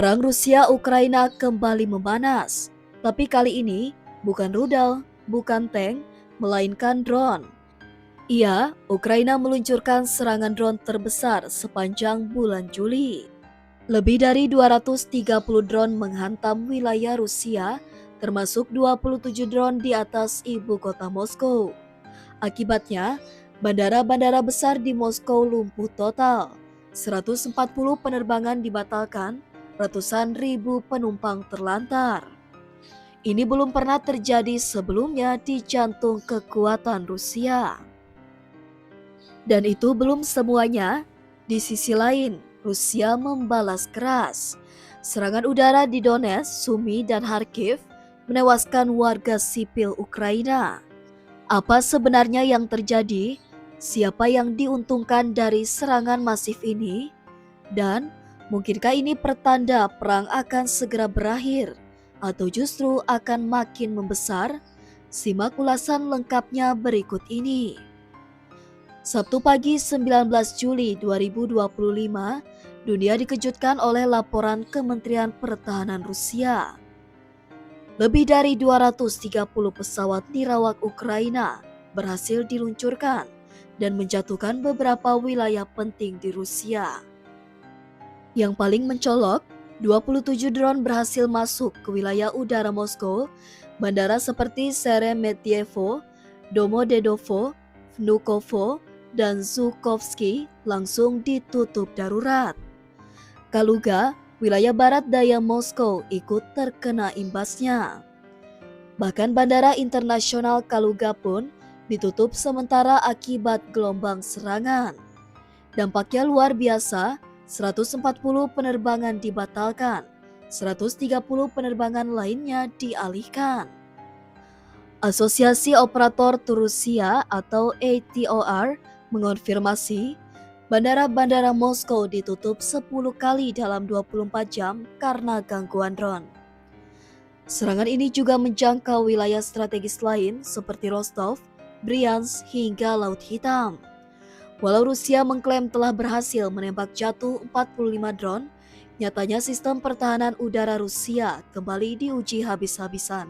Perang Rusia-Ukraina kembali memanas, tapi kali ini bukan rudal, bukan tank, melainkan drone. Iya, Ukraina meluncurkan serangan drone terbesar sepanjang bulan Juli. Lebih dari 230 drone menghantam wilayah Rusia, termasuk 27 drone di atas ibu kota Moskow. Akibatnya, bandara-bandara besar di Moskow lumpuh total. 140 penerbangan dibatalkan, ratusan ribu penumpang terlantar. Ini belum pernah terjadi sebelumnya di jantung kekuatan Rusia. Dan itu belum semuanya. Di sisi lain, Rusia membalas keras. Serangan udara di Donetsk, Sumy, dan Kharkiv menewaskan warga sipil Ukraina. Apa sebenarnya yang terjadi? Siapa yang diuntungkan dari serangan masif ini? Dan mungkinkah ini pertanda perang akan segera berakhir atau justru akan makin membesar? Simak ulasan lengkapnya berikut ini. Sabtu pagi 19 Juli 2025, dunia dikejutkan oleh laporan Kementerian Pertahanan Rusia. Lebih dari 230 pesawat nirawak Ukraina berhasil diluncurkan dan menjatuhkan beberapa wilayah penting di Rusia. Yang paling mencolok, 27 drone berhasil masuk ke wilayah udara Moskow, bandara seperti Sheremetyevo, Domodedovo, Vnukovo, dan Zhukovsky langsung ditutup darurat. Kaluga, wilayah barat daya Moskow, ikut terkena imbasnya. Bahkan Bandara Internasional Kaluga pun ditutup sementara akibat gelombang serangan. Dampaknya luar biasa, 140 penerbangan dibatalkan, 130 penerbangan lainnya dialihkan. Asosiasi Operator Rusia atau ATOR mengonfirmasi bandara-bandara Moskow ditutup 10 kali dalam 24 jam karena gangguan drone. Serangan ini juga menjangkau wilayah strategis lain seperti Rostov, Bryansk hingga Laut Hitam. Walau Rusia mengklaim telah berhasil menembak jatuh 45 drone, nyatanya sistem pertahanan udara Rusia kembali diuji habis-habisan.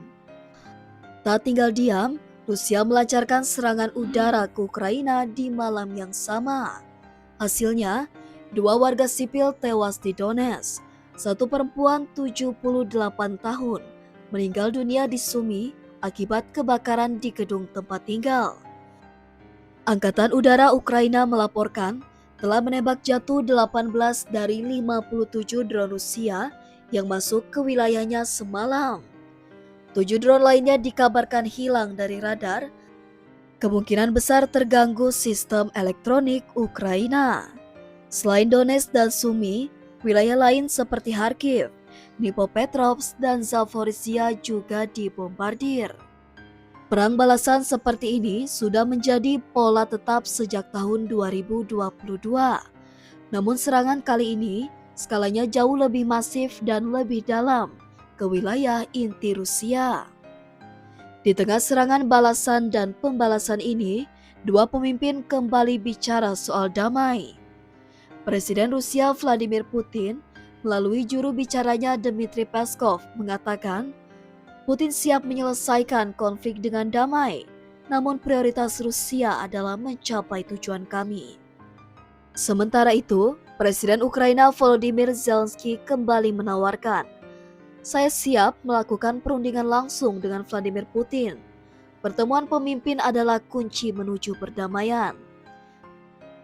Tak tinggal diam, Rusia melancarkan serangan udara ke Ukraina di malam yang sama. Hasilnya, 2 warga sipil tewas di Donetsk, 1 perempuan 78 tahun meninggal dunia di Sumy akibat kebakaran di gedung tempat tinggal. Angkatan Udara Ukraina melaporkan telah menembak jatuh 18 dari 57 drone Rusia yang masuk ke wilayahnya semalam. 7 drone lainnya dikabarkan hilang dari radar, kemungkinan besar terganggu sistem elektronik Ukraina. Selain Donetsk dan Sumy, wilayah lain seperti Kharkiv, Dnipropetrovsk, dan Zaporizhia juga dibombardir. Perang balasan seperti ini sudah menjadi pola tetap sejak tahun 2022. Namun serangan kali ini skalanya jauh lebih masif dan lebih dalam ke wilayah inti Rusia. Di tengah serangan balasan dan pembalasan ini, 2 pemimpin kembali bicara soal damai. Presiden Rusia Vladimir Putin melalui juru bicaranya Dmitry Peskov mengatakan, Putin siap menyelesaikan konflik dengan damai, namun prioritas Rusia adalah mencapai tujuan kami. Sementara itu, Presiden Ukraina Volodymyr Zelensky kembali menawarkan, saya siap melakukan perundingan langsung dengan Vladimir Putin. Pertemuan pemimpin adalah kunci menuju perdamaian.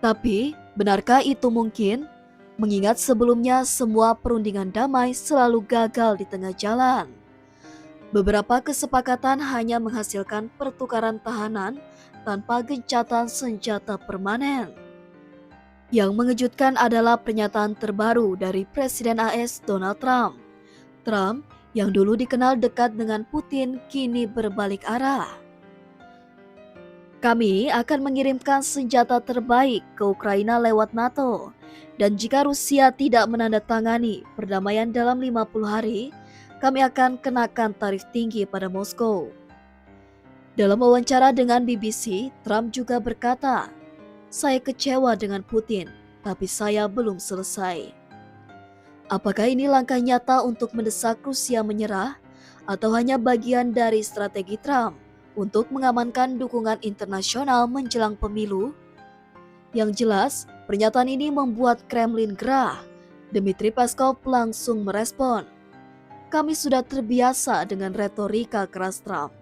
Tapi, benarkah itu mungkin? Mengingat sebelumnya semua perundingan damai selalu gagal di tengah jalan. Beberapa kesepakatan hanya menghasilkan pertukaran tahanan tanpa gencatan senjata permanen. Yang mengejutkan adalah pernyataan terbaru dari Presiden AS Donald Trump. Trump yang dulu dikenal dekat dengan Putin kini berbalik arah. Kami akan mengirimkan senjata terbaik ke Ukraina lewat NATO. Dan jika Rusia tidak menandatangani perdamaian dalam 50 hari, kami akan kenakan tarif tinggi pada Moskow. Dalam wawancara dengan BBC, Trump juga berkata, saya kecewa dengan Putin, tapi saya belum selesai. Apakah ini langkah nyata untuk mendesak Rusia menyerah atau hanya bagian dari strategi Trump untuk mengamankan dukungan internasional menjelang pemilu? Yang jelas, pernyataan ini membuat Kremlin gerah. Dmitry Peskov langsung merespon, "Kami sudah terbiasa dengan retorika keras Trump.